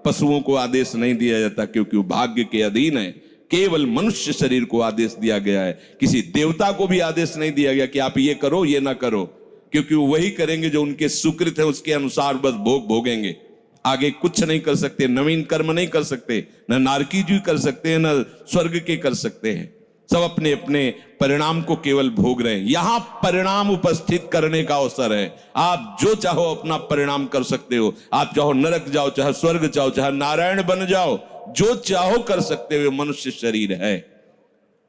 पशुओं को आदेश नहीं दिया जाता क्योंकि वो भाग्य के अधीन है। केवल मनुष्य शरीर को आदेश दिया गया है। किसी देवता को भी आदेश नहीं दिया गया कि आप ये करो ये ना करो, क्योंकि वो वही करेंगे जो उनके सुकृत है, उसके अनुसार बस भोग भोगेंगे। आगे कुछ नहीं कर सकते, नवीन कर्म नहीं कर सकते, न नारकी जी कर सकते हैं, न स्वर्ग के कर सकते हैं। सब अपने अपने परिणाम को केवल भोग रहे हैं। यहां परिणाम उपस्थित करने का अवसर है। आप जो चाहो अपना परिणाम कर सकते हो। आप चाहो नरक जाओ, चाहे स्वर्ग जाओ, चाहे नारायण बन जाओ, जो चाहो कर सकते हो। मनुष्य शरीर है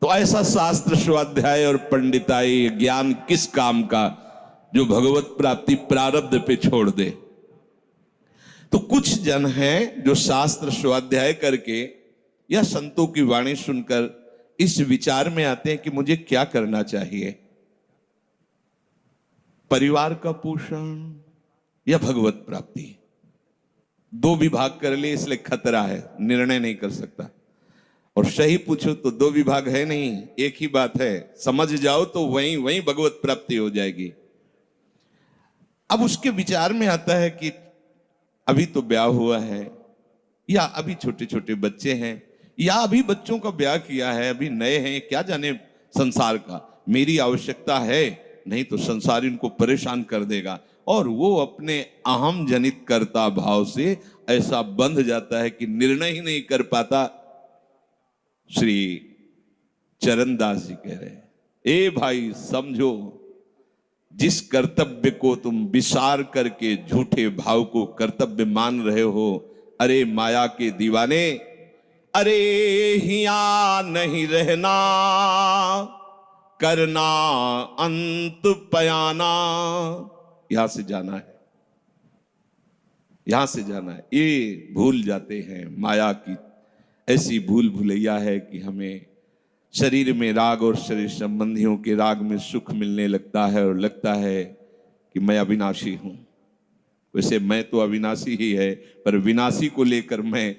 तो ऐसा शास्त्र स्वाध्याय और पंडिताई ज्ञान किस काम का जो भगवत प्राप्ति प्रारब्ध पे छोड़ दे। तो कुछ जन हैं जो शास्त्र स्वाध्याय करके या संतों की वाणी सुनकर इस विचार में आते हैं कि मुझे क्या करना चाहिए, परिवार का पोषण या भगवत प्राप्ति। दो विभाग कर लिए इसलिए खतरा है, निर्णय नहीं कर सकता। और सही पूछो तो दो विभाग है नहीं, एक ही बात है। समझ जाओ तो वहीं वहीं भगवत प्राप्ति हो जाएगी। अब उसके विचार में आता है कि अभी तो ब्याह हुआ है, या अभी छोटे छोटे बच्चे हैं, या अभी बच्चों का ब्याह किया है, अभी नए हैं, क्या जाने संसार का, मेरी आवश्यकता है, नहीं तो संसार इनको परेशान कर देगा। और वो अपने अहम जनित कर्ता भाव से ऐसा बंध जाता है कि निर्णय ही नहीं कर पाता। श्री चरणदास जी कह रहे हैं, ए भाई समझो, जिस कर्तव्य को तुम विसार करके झूठे भाव को कर्तव्य मान रहे हो, अरे माया के दीवाने, अरे हिया नहीं रहना, करना अंत पयाना। यहां से जाना है, यहां से जाना है। ये भूल जाते हैं, माया की ऐसी भूल भुलैया है कि हमें शरीर में राग और शरीर संबंधियों के राग में सुख मिलने लगता है और लगता है कि मैं अविनाशी हूं। वैसे मैं तो अविनाशी ही है, पर विनाशी को लेकर मैं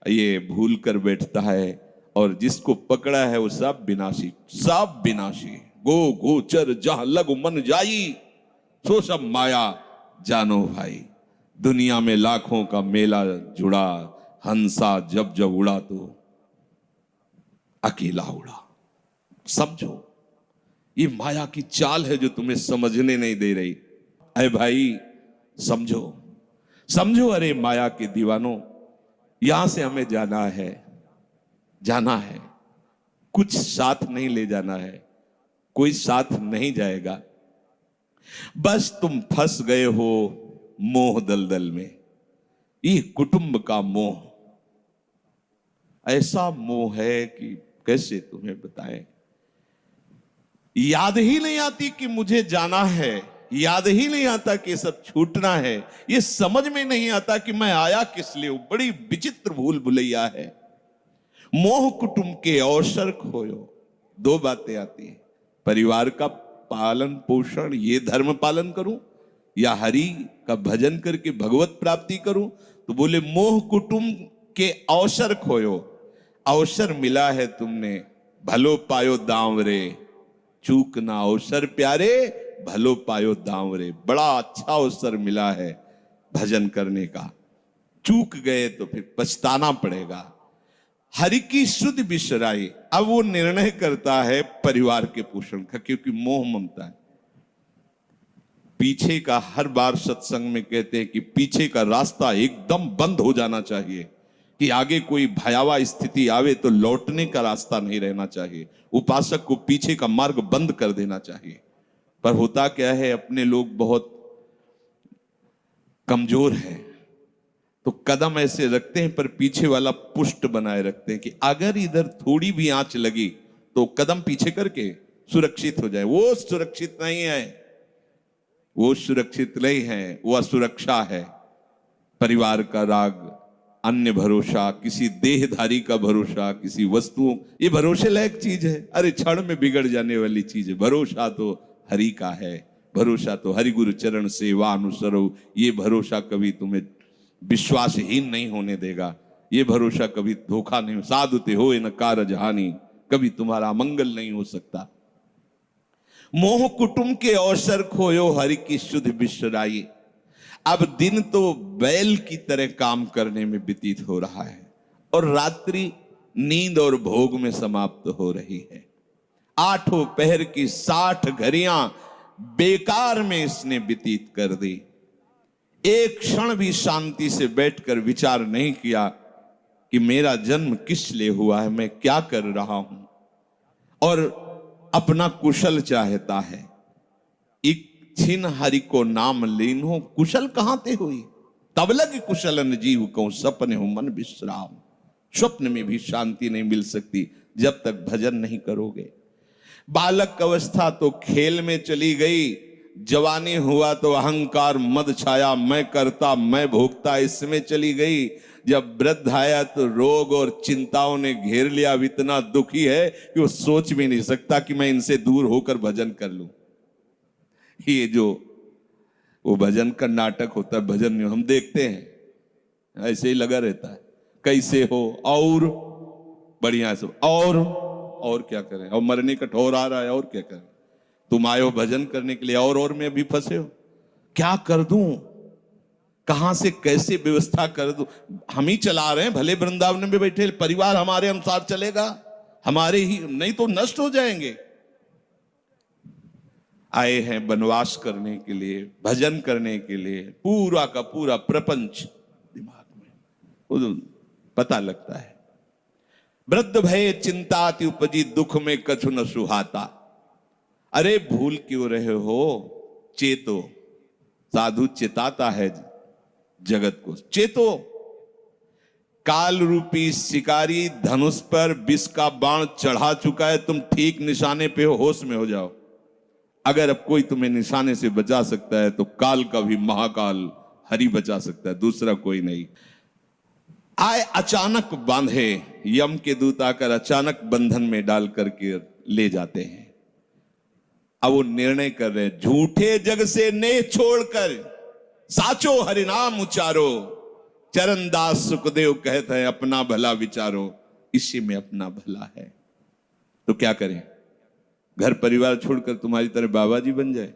ये भूल कर बैठता है, और जिसको पकड़ा है वो सब विनाशी, सब विनाशी। गो गोचर जहां लगु मन जाई, सो सब माया जानो भाई। दुनिया में लाखों का मेला जुड़ा, हंसा जब जब उड़ा तो अकेला उड़ा। समझो, ये माया की चाल है जो तुम्हें समझने नहीं दे रही। अरे भाई समझो, समझो, अरे माया के दीवानों, यहां से हमें जाना है, जाना है। कुछ साथ नहीं ले जाना है, कोई साथ नहीं जाएगा। बस तुम फंस गए हो मोह दलदल में। ये कुटुंब का मोह ऐसा मोह है कि कैसे तुम्हें बताएं। याद ही नहीं आती कि मुझे जाना है, याद ही नहीं आता कि सब छूटना है, ये समझ में नहीं आता कि मैं आया किस लिए। बड़ी विचित्र भूल भुलैया है। मोह कुटुंब के अवसर खोयो। दो बातें आती हैं, परिवार का पालन पोषण, ये धर्म पालन करूं, या हरि का भजन करके भगवत प्राप्ति करूं। तो बोले मोह कुटुंब के अवसर खोयो। अवसर मिला है तुमने, भलो पायो दांव रे, चूक ना अवसर प्यारे, भलो पायो दांव रे। बड़ा अच्छा अवसर मिला है भजन करने का, चूक गए तो फिर पछताना पड़ेगा। हरि की शुद्ध बिसराई। अब वो निर्णय करता है परिवार के पोषण का, क्योंकि मोह ममता है। पीछे का, हर बार सत्संग में कहते हैं कि पीछे का रास्ता एकदम बंद हो जाना चाहिए, कि आगे कोई भयावह स्थिति आवे तो लौटने का रास्ता नहीं रहना चाहिए। उपासक को पीछे का मार्ग बंद कर देना चाहिए। पर होता क्या है, अपने लोग बहुत कमजोर हैं, तो कदम ऐसे रखते हैं पर पीछे वाला पुष्ट बनाए रखते हैं कि अगर इधर थोड़ी भी आंच लगी तो कदम पीछे करके सुरक्षित हो जाए। वो सुरक्षित नहीं है, वो सुरक्षित नहीं है, वो असुरक्षा है। परिवार का राग, अन्य भरोसा, किसी देहधारी का भरोसा, किसी वस्तुओं, ये भरोसे लायक चीज है, अरे क्षण में बिगड़ जाने वाली चीज है। भरोसा तो हरि का है, भरोसा तो हरि गुरु चरण सेवा अनुसरो। ये भरोसा कभी तुम्हें विश्वासहीन नहीं होने देगा। ये भरोसा कभी धोखा नहीं, साधुते हो न कारज हानि, कभी तुम्हारा मंगल नहीं हो सकता। मोह कुटुंब के अवसर खोयो, हरि की शुद्ध बिसराई। अब दिन तो बैल की तरह काम करने में व्यतीत हो रहा है और रात्रि नींद और भोग में समाप्त हो रही है। 8 पहर की 60 घड़ियां बेकार में इसने व्यतीत कर दी। एक क्षण भी शांति से बैठकर विचार नहीं किया कि मेरा जन्म किस लिए हुआ है, मैं क्या कर रहा हूं, और अपना कुशल चाहता है। एक छिन हरि को नाम लीनो, कुशल कहां ते हुई, तब लग कुशलन जीव को सपने हो मन विश्राम। स्वप्न में भी शांति नहीं मिल सकती जब तक भजन नहीं करोगे। बालक अवस्था तो खेल में चली गई, जवानी हुआ तो अहंकार मद छाया, मैं करता मैं भोगता इसमें चली गई। जब वृद्ध आया तो रोग और चिंताओं ने घेर लिया। अब इतना दुखी है कि वो सोच भी नहीं सकता कि मैं इनसे दूर होकर भजन कर लूं। ये जो वो भजन का नाटक होता है, भजन में हम देखते हैं ऐसे ही लगा रहता है, कैसे हो और बढ़िया सब, और क्या करें, और मरने का ठौर आ रहा है, और क्या करें, तुम आए हो भजन करने के लिए और में भी फंसे हो, क्या कर दूं, कहां से कैसे व्यवस्था कर दूं। हम ही चला रहे हैं, भले वृंदावन में बैठे परिवार हमारे अनुसार चलेगा, हमारे ही, नहीं तो नष्ट हो जाएंगे। आए हैं वनवास करने के लिए, भजन करने के लिए, पूरा का पूरा प्रपंच दिमाग में पता लगता है। वृद्ध भय चिंताति उपजी, दुख में कछु न सुहाता। अरे भूल क्यों रहे हो, चेतो। साधु चिताता है जगत को, चेतो। काल रूपी शिकारी धनुष पर विष का बाण चढ़ा चुका है, तुम ठीक निशाने पे हो, होश में हो जाओ। अगर अब कोई तुम्हें निशाने से बचा सकता है तो काल का भी महाकाल हरि बचा सकता है, दूसरा कोई नहीं। आए अचानक बांधे, यम के दूत आकर अचानक बंधन में डाल करके ले जाते हैं। अब वो निर्णय कर रहे हैं, झूठे जग से नेह छोड़कर साचो हरिनाम उचारो। चरणदास सुखदेव कहते हैं अपना भला विचारो, इसी में अपना भला है। तो क्या करें, घर परिवार छोड़कर तुम्हारी तरह बाबा जी बन जाए।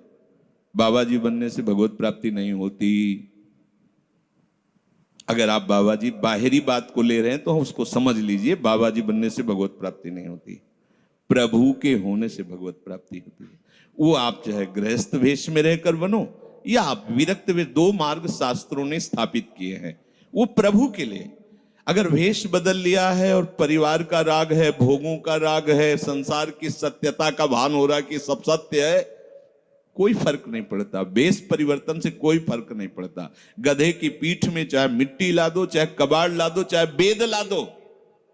बाबा जी बनने से भगवत प्राप्ति नहीं होती। अगर आप बाबा जी बाहरी बात को ले रहे हैं तो उसको समझ लीजिए, बाबा जी बनने से भगवत प्राप्ति नहीं होती, प्रभु के होने से भगवत प्राप्ति होती है। वो आप चाहे गृहस्थ वेश में रहकर बनो या आप विरक्त वेश, 2 मार्ग शास्त्रों ने स्थापित किए हैं, वो प्रभु के लिए। अगर वेश बदल लिया है और परिवार का राग है, भोगों का राग है, संसार की सत्यता का भान हो रहा है कि सब सत्य है, कोई फर्क नहीं पड़ता। वेश परिवर्तन से कोई फर्क नहीं पड़ता। गधे की पीठ में चाहे मिट्टी ला दो, चाहे कबाड़ ला दो, चाहे बेद ला दो,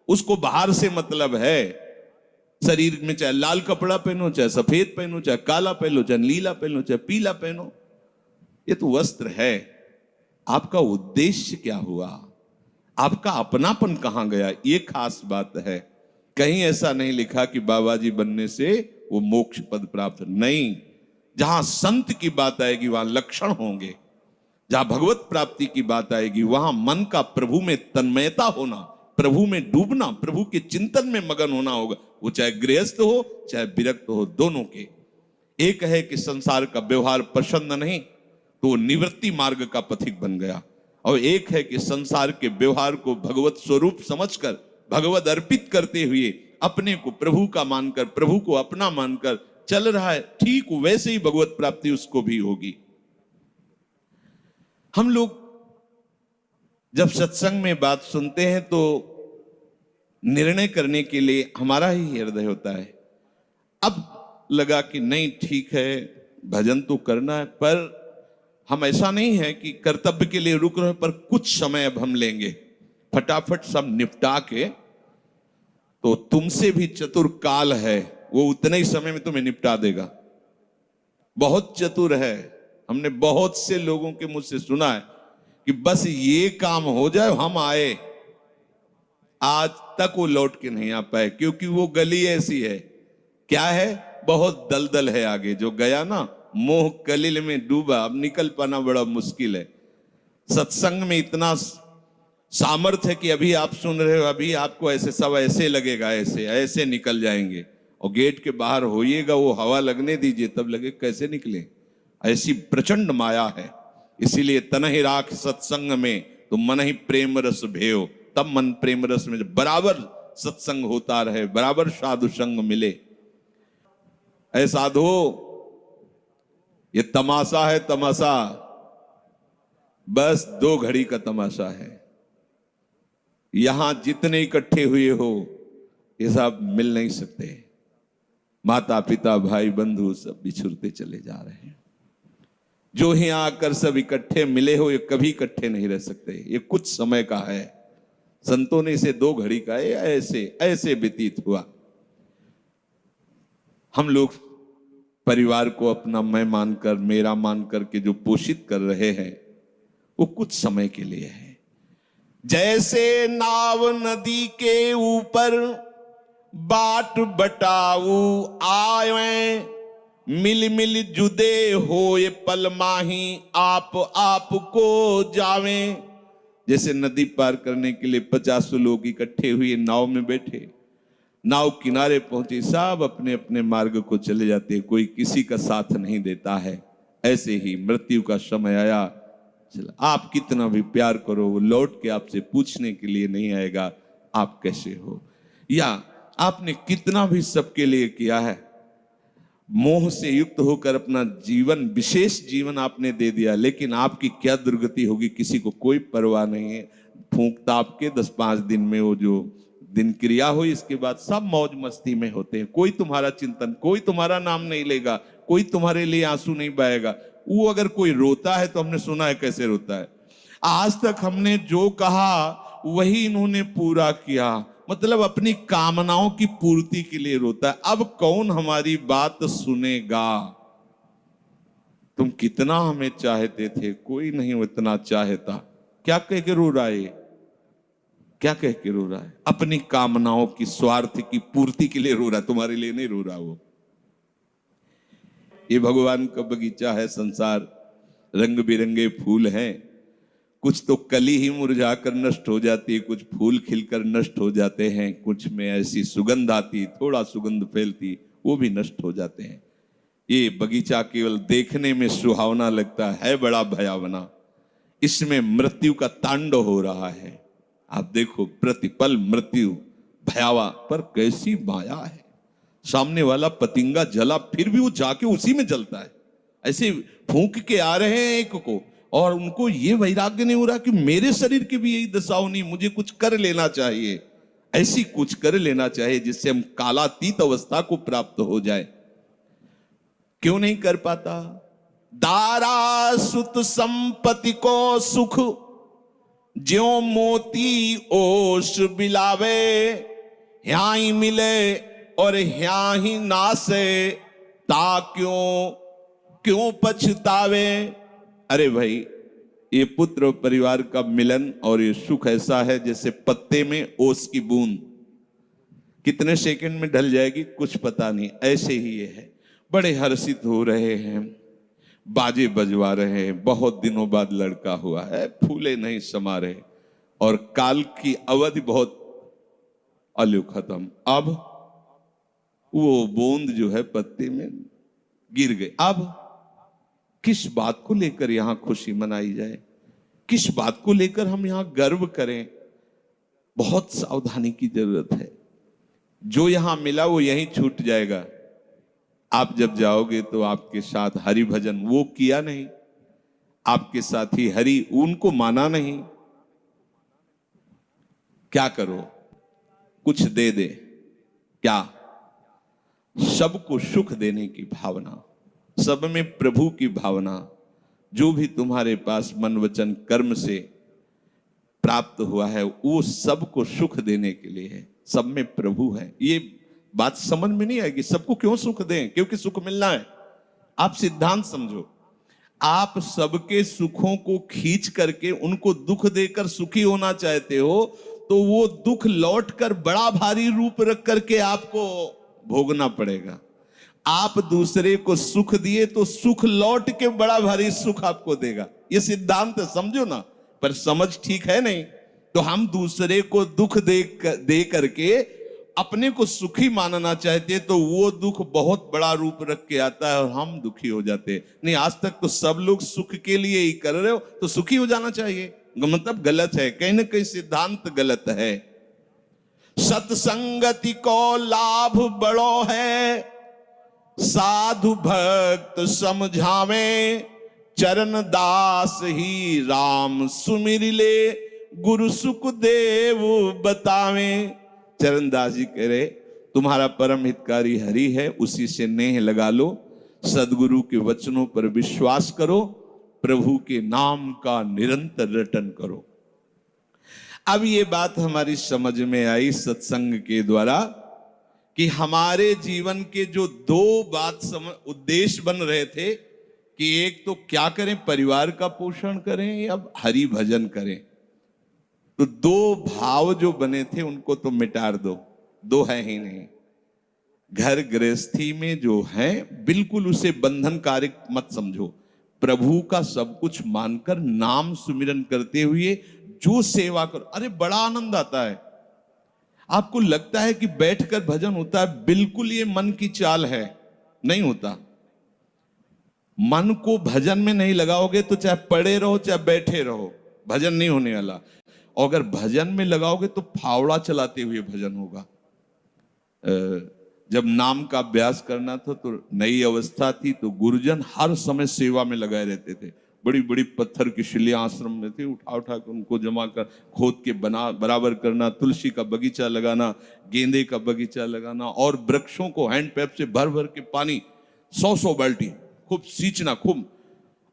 उसको बाहर से मतलब है। शरीर में चाहे लाल कपड़ा पहनो, चाहे सफेद पहनो, चाहे काला पहनो, चाहे नीला पहनो, चाहे पीला पहनो, ये तो वस्त्र है। आपका उद्देश्य क्या हुआ, आपका अपनापन कहां गया, ये खास बात है। कहीं ऐसा नहीं लिखा कि बाबा जी बनने से वो मोक्ष पद प्राप्त, नहीं। जहां संत की बात आएगी वहां लक्षण होंगे, जहां भगवत प्राप्ति की बात आएगी वहां मन का प्रभु में तन्मयता होना, प्रभु में डूबना, प्रभु के चिंतन में मगन होना होगा। वो चाहे गृहस्थ हो चाहे विरक्त हो, दोनों के। एक है कि संसार का व्यवहार पसंद नहीं तो वो निवृत्ति मार्ग का पथिक बन गया, और एक है कि संसार के व्यवहार को भगवत स्वरूप समझकर, भगवत अर्पित करते हुए अपने को प्रभु का मानकर, प्रभु को अपना मानकर चल रहा है, ठीक वैसे ही भगवत प्राप्ति उसको भी होगी। हम लोग जब सत्संग में बात सुनते हैं तो निर्णय करने के लिए हमारा ही हृदय होता है। अब लगा कि नहीं ठीक है, भजन तो करना है, पर हम ऐसा नहीं है कि कर्तव्य के लिए रुक रहे, पर कुछ समय अब हम लेंगे, फटाफट सब निपटा के। तो तुमसे भी चतुर काल है, वो उतने ही समय में तुम्हें निपटा देगा। बहुत चतुर है। हमने बहुत से लोगों के मुझ से सुना है कि बस ये काम हो जाए हम आए, आज तक वो लौट के नहीं आ पाए, क्योंकि वो गली ऐसी है, क्या है, बहुत दलदल है आगे। जो गया ना मोह कलिल में डूबा, अब निकल पाना बड़ा मुश्किल है। सत्संग में इतना सामर्थ्य है कि अभी आप सुन रहे हो, अभी आपको ऐसे सब ऐसे लगेगा, ऐसे ऐसे निकल जाएंगे, और गेट के बाहर होइएगा, वो हवा लगने दीजिए, तब लगे कैसे निकले। ऐसी प्रचंड माया है। इसीलिए तन ही राख सत्संग में तो मन ही प्रेम रस भेयो। तब मन प्रेम रस में जब बराबर सत्संग होता रहे, बराबर साधु संग मिले। ऐ साधु, ये तमाशा है, तमाशा बस 2 घड़ी का तमाशा है। यहां जितने इकट्ठे हुए हो ये सब मिल नहीं सकते। माता पिता भाई बंधु सब बिछुड़ते चले जा रहे हैं। जो ही आकर सब इकट्ठे मिले हो ये कभी इकट्ठे नहीं रह सकते। ये कुछ समय का है। संतों ने इसे 2 घड़ी का ऐसे ऐसे व्यतीत हुआ। हम लोग परिवार को अपना मैं मानकर, मेरा मानकर के जो पोषित कर रहे हैं वो कुछ समय के लिए है। जैसे नाव नदी के ऊपर बाट बटाऊ आए, मिल मिल जुदे हो ये पल माही आप को जावे। जैसे नदी पार करने के लिए 50 लोग इकट्ठे हुए नाव में बैठे, नाव किनारे पहुंचे, सब अपने अपने मार्ग को चले जाते, कोई किसी का साथ नहीं देता है। ऐसे ही मृत्यु का समय आया, चला आप कितना भी प्यार करो वो लौट के आपसे पूछने के लिए नहीं आएगा आप कैसे हो। या आपने कितना भी सबके लिए किया है, मोह से युक्त होकर अपना जीवन, विशेष जीवन आपने दे दिया, लेकिन आपकी क्या दुर्गति होगी किसी को कोई परवाह नहीं है। फूंक ताप के 10-5 दिन में वो जो दिन क्रिया हुई, इसके बाद सब मौज मस्ती में होते हैं। कोई तुम्हारा चिंतन, कोई तुम्हारा नाम नहीं लेगा, कोई तुम्हारे लिए आंसू नहीं बहाएगा। वो अगर कोई रोता है तो हमने सुना है कैसे रोता है। आज तक हमने जो कहा वही इन्होंने पूरा किया, मतलब अपनी कामनाओं की पूर्ति के लिए रोता है। अब कौन हमारी बात सुनेगा। तुम कितना हमें चाहते थे, कोई नहीं उतना चाहता। क्या कह के रो रहा है, क्या कह के रो रहा है? अपनी कामनाओं की, स्वार्थ की पूर्ति के लिए रो रहा है, तुम्हारे लिए नहीं रो रहा वो। ये भगवान का बगीचा है संसार, रंग बिरंगे फूल हैं। कुछ तो कली ही मुरझाकर नष्ट हो जाती है, कुछ फूल खिलकर नष्ट हो जाते हैं, कुछ में ऐसी सुगंध आती, थोड़ा सुगंध फैलती, वो भी नष्ट हो जाते हैं। ये बगीचा केवल देखने में सुहावना लगता है बड़ा भयावना। इसमें मृत्यु का तांडव हो रहा है। आप देखो प्रतिपल मृत्यु भयावा, पर कैसी माया है। सामने वाला पतिंगा जला फिर भी वो जाके उसी में जलता है। ऐसे फूंक के आ रहे हैं एक को, और उनको ये वैराग्य नहीं हो रहा कि मेरे शरीर की भी यही दशा होनी, मुझे कुछ कर लेना चाहिए। ऐसी कुछ कर लेना चाहिए जिससे हम कालातीत अवस्था को प्राप्त हो जाए। क्यों नहीं कर पाता? दारा सुत संपत्ति को सुख, ज्यों मोती ओस बिलावे, यहाँ ही मिले और यहाँ ही नासे, ता क्यों पछतावे। अरे भाई, ये पुत्र परिवार का मिलन और ये सुख ऐसा है जैसे पत्ते में ओस की बूंद, कितने सेकंड में ढल जाएगी कुछ पता नहीं। ऐसे ही ये है। बड़े हर्षित हो रहे हैं, बाजे बजवा रहे हैं, बहुत दिनों बाद लड़का हुआ है, फूले नहीं समा रहे, और काल की अवधि बहुत अलु खत्म। अब वो बूंद जो है पत्ते में गिर गई। अब किस बात को लेकर यहां खुशी मनाई जाए, किस बात को लेकर हम यहां गर्व करें? बहुत सावधानी की जरूरत है। जो यहां मिला वो यहीं छूट जाएगा। आप जब जाओगे तो आपके साथ हरि भजन वो किया नहीं, आपके साथ ही हरि उनको माना नहीं। क्या करो? कुछ दे दे। क्या? सबको सुख देने की भावना, सब में प्रभु की भावना। जो भी तुम्हारे पास मन वचन कर्म से प्राप्त हुआ है वो सबको सुख देने के लिए है। सब में प्रभु है। ये बात समझ में नहीं आएगी। सबको क्यों सुख दें? क्योंकि सुख मिलना है। आप सिद्धांत समझो। आप सबके सुखों को खींच करके उनको दुख देकर सुखी होना चाहते हो तो वो दुख लौट कर बड़ा भारी रूप रख करके आपको भोगना पड़ेगा। आप दूसरे को सुख दिए तो सुख लौट के बड़ा भारी सुख आपको देगा। ये सिद्धांत समझो ना, पर समझ ठीक है नहीं। तो हम दूसरे को दुख दे करके अपने को सुखी मानना चाहते तो वो दुख बहुत बड़ा रूप रख के आता है और हम दुखी हो जाते हैं। नहीं, आज तक तो सब लोग सुख के लिए ही कर रहे हो, तो सुखी हो जाना चाहिए, मतलब गलत है, कहीं ना कहीं सिद्धांत गलत है। सत्संगति को लाभ बड़ो है, साधु भक्त समझावे, चरण दास ही राम सुमिर ले, गुरु सुखदेव बतावे। चरणदास जी कह रहे तुम्हारा परम हितकारी हरि है, उसी से नेह लगा लो, सदगुरु के वचनों पर विश्वास करो, प्रभु के नाम का निरंतर रटन करो। अब ये बात हमारी समझ में आई सत्संग के द्वारा कि हमारे जीवन के जो दो उद्देश्य बन रहे थे कि एक तो क्या करें, परिवार का पोषण करें या हरि भजन करें, तो दो भाव जो बने थे उनको तो मिटार दो, दो है ही नहीं। घर गृहस्थी में जो है बिल्कुल उसे बंधनकारक मत समझो, प्रभु का सब कुछ मानकर नाम सुमिरन करते हुए जो सेवा करो, अरे बड़ा आनंद आता है। आपको लगता है कि बैठकर भजन होता है, बिल्कुल ये मन की चाल है, नहीं होता। मन को भजन में नहीं लगाओगे तो चाहे पड़े रहो चाहे बैठे रहो, भजन नहीं होने वाला। और अगर भजन में लगाओगे तो फावड़ा चलाते हुए भजन होगा। जब नाम का अभ्यास करना था तो नई अवस्था थी, तो गुरुजन हर समय सेवा में लगाए रहते थे। बड़ी बड़ी पत्थर की शिलियां आश्रम में थी, उठा उठा कर उनको जमा कर खोद के बना बराबर करना, तुलसी का बगीचा लगाना, गेंदे का बगीचा लगाना, और वृक्षों को हैंड पैप से भर भर के पानी 100 बाल्टी खूब सींचना खूब,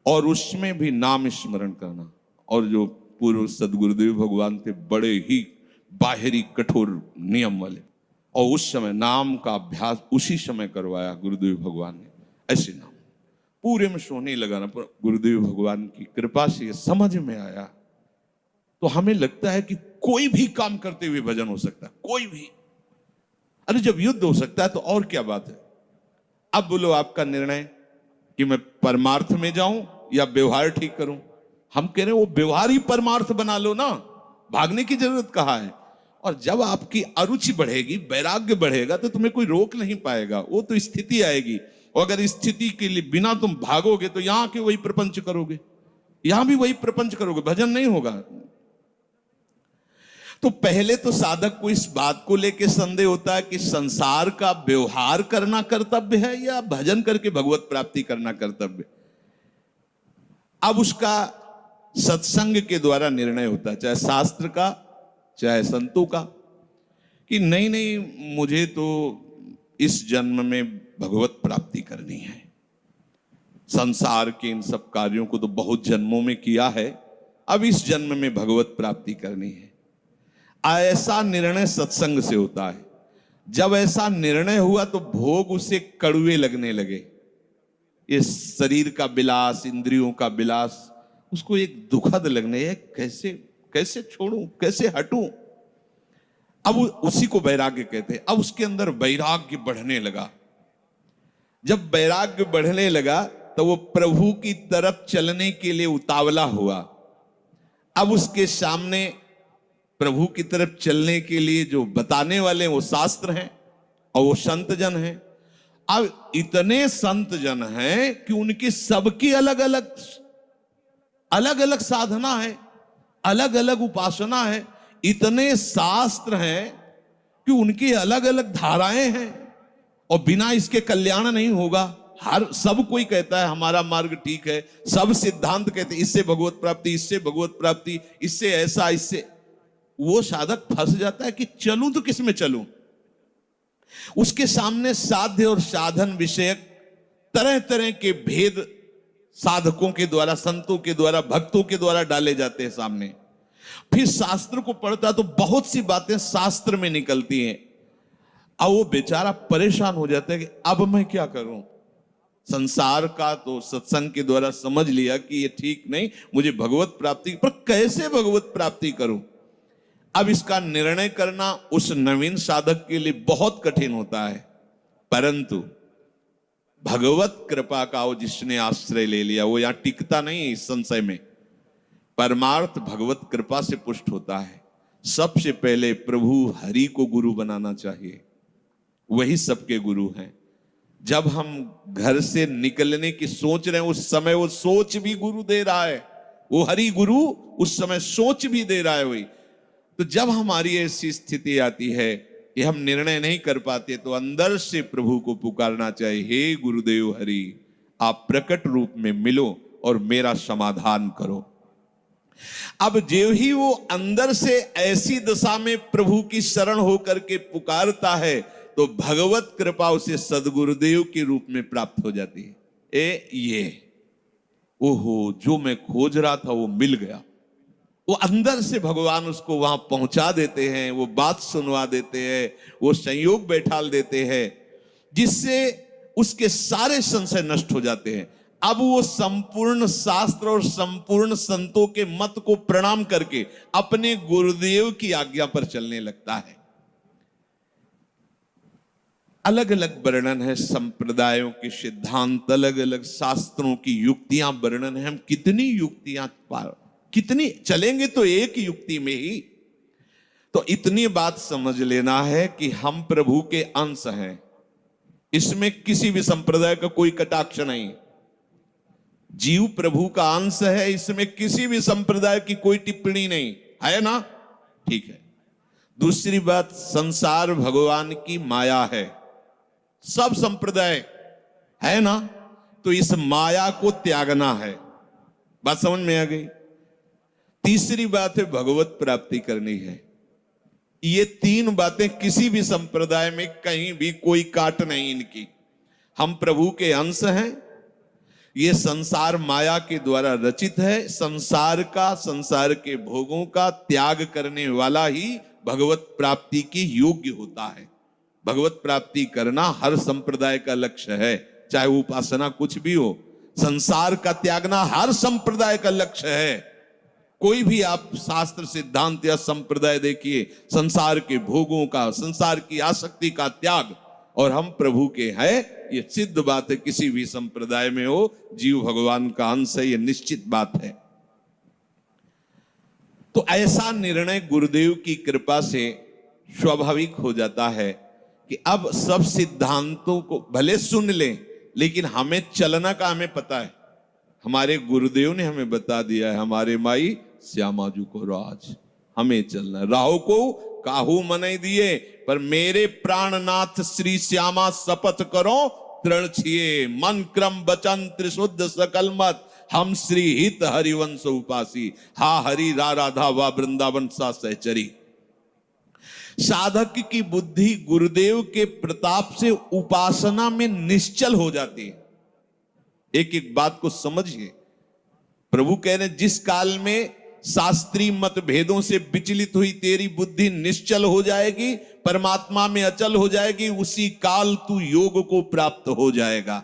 और उसमें भी नाम स्मरण करना। और जो पूर्व सदगुरुदेव भगवान थे बड़े ही बाहरी कठोर नियम वाले, और उस समय नाम का अभ्यास उसी समय करवाया गुरुदेव भगवान ने। ऐसे नाम पूरे में सोने लगाना, पर गुरुदेव भगवान की कृपा से ये समझ में आया। तो हमें लगता है कि कोई भी काम करते हुए भजन हो सकता है, कोई भी। अरे जब युद्ध हो सकता है तो और क्या बात है। अब बोलो आपका निर्णय कि मैं परमार्थ में जाऊं या व्यवहार ठीक करूं। हम कह रहे हैं वो व्यवहार ही परमार्थ बना लो ना, भागने की जरूरत कहाँ है। और जब आपकी अरुचि बढ़ेगी, वैराग्य बढ़ेगा, तो तुम्हें कोई रोक नहीं पाएगा, वो तो स्थिति आएगी। और अगर स्थिति के लिए बिना तुम भागोगे तो यहां के वही प्रपंच करोगे, यहां भी वही प्रपंच करोगे, भजन नहीं होगा। तो पहले तो साधक को इस बात को लेकर संदेह होता है कि संसार का व्यवहार करना कर्तव्य है या भजन करके भगवत प्राप्ति करना कर्तव्य। अब उसका सत्संग के द्वारा निर्णय होता है, चाहे शास्त्र का चाहे संतों का, कि नहीं नहीं मुझे तो इस जन्म में भगवत प्राप्ति करनी है। संसार के इन सब कार्यों को तो बहुत जन्मों में किया है, अब इस जन्म में भगवत प्राप्ति करनी है। ऐसा निर्णय सत्संग से होता है। जब ऐसा निर्णय हुआ तो भोग उसे कड़वे लगने लगे। ये शरीर का विलास, इंद्रियों का विलास उसको एक दुखद लगने, कैसे कैसे छोड़ूं, कैसे हटूं। अब उसी को वैराग्य कहते हैं। अब उसके अंदर वैराग्य बढ़ने लगा। जब वैराग्य बढ़ने लगा तो वो प्रभु की तरफ चलने के लिए उतावला हुआ। अब उसके सामने प्रभु की तरफ चलने के लिए जो बताने वाले वो शास्त्र हैं और वो संत जन हैं। अब इतने संत जन हैं कि उनकी सबकी अलग अलग साधना है, अलग अलग उपासना है। इतने शास्त्र हैं कि उनकी अलग अलग धाराएं हैं, और बिना इसके कल्याण नहीं होगा। सब कोई कहता है हमारा मार्ग ठीक है, सब सिद्धांत कहते हैं इससे भगवत प्राप्ति, इससे भगवत प्राप्ति, इससे ऐसा, इससे। वो साधक फंस जाता है कि चलूं तो किस में चलूं। उसके सामने साध्य और साधन विषयक तरह तरह के भेद साधकों के द्वारा, संतों के द्वारा, भक्तों के द्वारा डाले जाते हैं सामने। फिर शास्त्र को पढ़ता तो बहुत सी बातें शास्त्र में निकलती हैं। अब वो बेचारा परेशान हो जाता है कि अब मैं क्या करूं। संसार का तो सत्संग के द्वारा समझ लिया कि ये ठीक नहीं, मुझे भगवत प्राप्ति, पर कैसे भगवत प्राप्ति करूं। अब इसका निर्णय करना उस नवीन साधक के लिए बहुत कठिन होता है। परंतु भगवत कृपा का वो जिसने आश्रय ले लिया वो यहां टिकता नहीं है इस संशय में। परमार्थ भगवत कृपा से पुष्ट होता है। सबसे पहले प्रभु हरि को गुरु बनाना चाहिए, वही सबके गुरु हैं। जब हम घर से निकलने की सोच रहे हैं उस समय वो सोच भी गुरु दे रहा है, वो हरि गुरु उस समय सोच भी दे रहा है वही। तो जब हमारी ऐसी स्थिति आती है कि हम निर्णय नहीं कर पाते तो अंदर से प्रभु को पुकारना चाहिए, हे गुरुदेव हरि, आप प्रकट रूप में मिलो और मेरा समाधान करो। अब जो ही वो अंदर से ऐसी दशा में प्रभु की शरण होकर के पुकारता है तो भगवत कृपा उसे सदगुरुदेव के रूप में प्राप्त हो जाती है। ये ओहो, जो मैं खोज रहा था वो मिल गया। वो अंदर से भगवान उसको वहां पहुंचा देते हैं, वो बात सुनवा देते हैं, वो संयोग बैठाल देते हैं, जिससे उसके सारे संशय नष्ट हो जाते हैं। अब वो संपूर्ण शास्त्र और संपूर्ण संतों के मत को प्रणाम करके अपने गुरुदेव की आज्ञा पर चलने लगता है। अलग अलग वर्णन है संप्रदायों के सिद्धांत, अलग अलग शास्त्रों की युक्तियां वर्णन है। हम कितनी युक्तियां कितनी चलेंगे तो एक युक्ति में ही। तो इतनी बात समझ लेना है कि हम प्रभु के अंश हैं, इसमें किसी भी संप्रदाय का कोई कटाक्ष नहीं। जीव प्रभु का अंश है, इसमें किसी भी संप्रदाय की कोई टिप्पणी नहीं है ना, ठीक है। दूसरी बात, संसार भगवान की माया है, सब संप्रदाय है ना, तो इस माया को त्यागना है। बात समझ में आ गई। तीसरी बात है भगवत प्राप्ति करनी है। ये तीन बातें किसी भी संप्रदाय में कहीं भी कोई काट नहीं इनकी। हम प्रभु के अंश हैं, ये संसार माया के द्वारा रचित है, संसार का, संसार के भोगों का त्याग करने वाला ही भगवत प्राप्ति की योग्य होता है। भगवत प्राप्ति करना हर संप्रदाय का लक्ष्य है, चाहे उपासना कुछ भी हो। संसार का त्यागना हर संप्रदाय का लक्ष्य है। कोई भी आप शास्त्र सिद्धांत या संप्रदाय देखिए, संसार के भोगों का, संसार की आसक्ति का त्याग, और हम प्रभु के हैं, ये सिद्ध बात है। किसी भी संप्रदाय में हो, जीव भगवान का अंश है, ये निश्चित बात है। तो ऐसा निर्णय गुरुदेव की कृपा से स्वाभाविक हो जाता है कि अब सब सिद्धांतों को भले सुन लें, लेकिन हमें चलना का हमें पता है। हमारे गुरुदेव ने हमें बता दिया है, हमारे माई श्यामाजू को राज, हमें चलना है। राहो को काहू मनाई दिए, पर मेरे प्राणनाथ श्री श्यामा शपथ करो तृण छिए, मन क्रम वचन त्रिशुद्ध सकल मत, हम श्री हित हरिवंश उपासी, हा हरि रा राधा वा वृंदावन सा सहचरी। साधक की बुद्धि गुरुदेव के प्रताप से उपासना में निश्चल हो जाती है। एक एक बात को समझिए। प्रभु कह रहे, जिस काल में शास्त्रीय मत भेदों से विचलित हुई तेरी बुद्धि निश्चल हो जाएगी, परमात्मा में अचल हो जाएगी, उसी काल तू योग को प्राप्त हो जाएगा।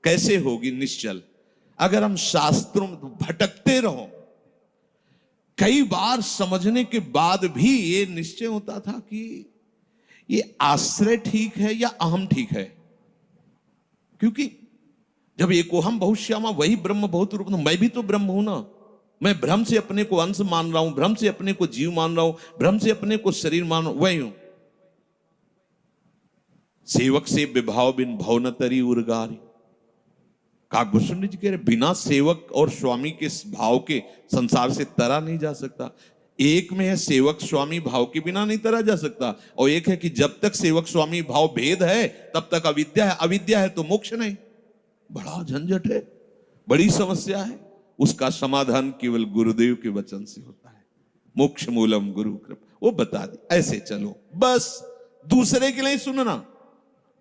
कैसे होगी निश्चल? अगर हम शास्त्रों में भटकते रहो, कई बार समझने के बाद भी ये निश्चय होता था कि ये आश्रय ठीक है या अहम ठीक है। क्योंकि जब एको हम बहुत श्यामा वही ब्रह्म बहुत रूप, मैं भी तो ब्रह्म हूं ना। मैं भ्रम से अपने को अंश मान रहा हूं, भ्रम से अपने को जीव मान रहा हूं, भ्रम से अपने को शरीर मान रहा हूं, वही हूं। सेवक से विभाव बिन भव न तरी उर्गारी। काकभूषण जी कह रहे, बिना सेवक और स्वामी के भाव के संसार से तरा नहीं जा सकता। एक में है सेवक स्वामी भाव के बिना नहीं तरा जा सकता, और एक है कि जब तक सेवक स्वामी भाव भेद है तब तक अविद्या है, अविद्या है तो मोक्ष नहीं। बड़ा झंझट है, बड़ी समस्या है। उसका समाधान केवल गुरुदेव के वचन से होता है। मोक्ष मूलम गुरु कृपा, वो बता दी, ऐसे चलो बस। दूसरे के लिए सुनना,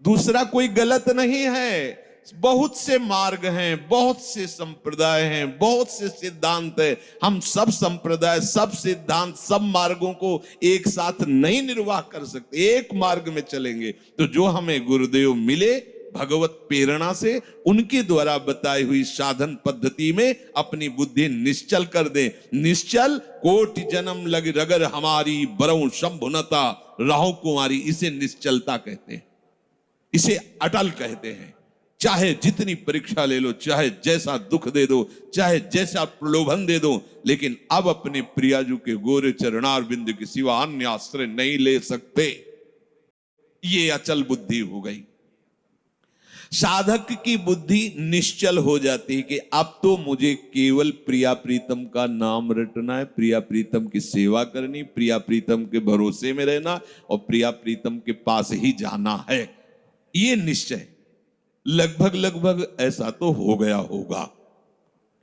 दूसरा कोई गलत नहीं है। बहुत से मार्ग हैं, बहुत से संप्रदाय हैं, बहुत से सिद्धांत है। हम सब संप्रदाय, सब सिद्धांत, सब मार्गों को एक साथ नहीं निर्वाह कर सकते। एक मार्ग में चलेंगे तो जो हमें गुरुदेव मिले भगवत प्रेरणा से, उनके द्वारा बताई हुई साधन पद्धति में अपनी बुद्धि निश्चल कर दे। निश्चल कोटि जन्म लग रगर हमारी, बरऊ शंभुनता राहु कुमारी, इसे निश्चलता कहते हैं, इसे अटल कहते हैं। चाहे जितनी परीक्षा ले लो, चाहे जैसा दुख दे दो, चाहे जैसा प्रलोभन दे दो, लेकिन अब अपने प्रियाजू के गोरे चरणार बिंद के सिवा अन्य आश्रय नहीं ले सकते। ये अचल बुद्धि हो गई। साधक की बुद्धि निश्चल हो जाती है कि अब तो मुझे केवल प्रिया प्रीतम का नाम रटना है, प्रिया प्रीतम की सेवा करनी, प्रिया प्रीतम के भरोसे में रहना और प्रिया प्रीतम के पास ही जाना है। ये निश्चय लगभग लगभग ऐसा तो हो गया होगा,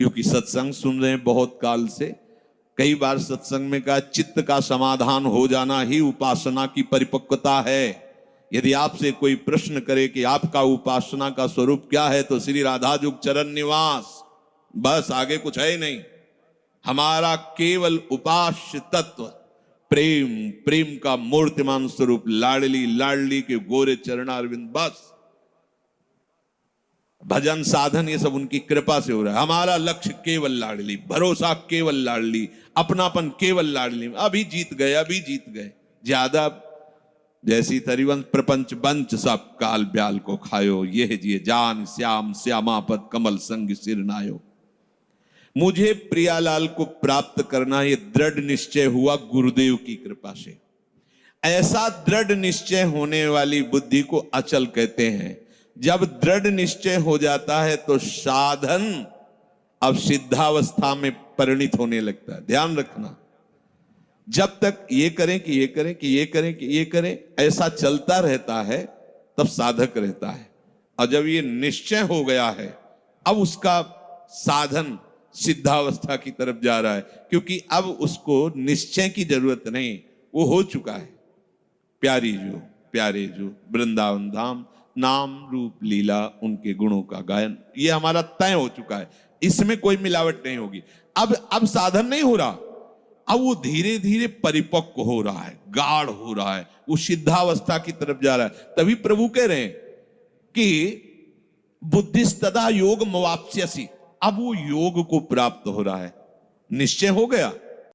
क्योंकि सत्संग सुन रहे हैं बहुत काल से। कई बार सत्संग में कहा चित्त का समाधान हो जाना ही उपासना की परिपक्वता है। यदि आपसे कोई प्रश्न करे कि आपका उपासना का स्वरूप क्या है, तो श्री राधाजुग चरण निवास, बस आगे कुछ है ही नहीं। हमारा केवल उपास्य तत्व प्रेम, प्रेम का मूर्तिमान स्वरूप लाडली लाडली के गोरे चरणारविंद, बस। भजन साधन ये सब उनकी कृपा से हो रहा है। हमारा लक्ष्य केवल लाडली, भरोसा केवल लाडली, अपनापन केवल लाडली। अभी जीत गए, अभी जीत गए। ज्यादा जैसी तरिवंश प्रपंच बंच सब काल ब्याल को खायो, ये जिए जान श्याम श्यामापद कमल संग सिर नायो। मुझे प्रियालाल को प्राप्त करना, ये दृढ़ निश्चय हुआ गुरुदेव की कृपा से। ऐसा दृढ़ निश्चय होने वाली बुद्धि को अचल कहते हैं। जब दृढ़ निश्चय हो जाता है तो साधन अब सिद्धावस्था में परिणित होने लगता है। ध्यान रखना, जब तक ये करें कि ये करें कि ये करें कि ये करें ऐसा चलता रहता है, तब साधक रहता है। और जब ये निश्चय हो गया है, अब उसका साधन सिद्धावस्था की तरफ जा रहा है, क्योंकि अब उसको निश्चय की जरूरत नहीं, वो हो चुका है। प्यारी जो प्यारे जो वृंदावन धाम, नाम रूप लीला उनके गुणों का गायन, ये हमारा तय हो चुका है। इसमें कोई मिलावट नहीं होगी। अब साधन नहीं हो रहा, अब वो धीरे धीरे परिपक्व हो रहा है, गाढ़ हो रहा है, वो सिद्धावस्था की तरफ जा रहा है। तभी प्रभु कह रहे हैं कि बुद्धिस्तदा योग मवाप्स्यसि, अब वो योग को प्राप्त हो रहा है। निश्चय हो गया,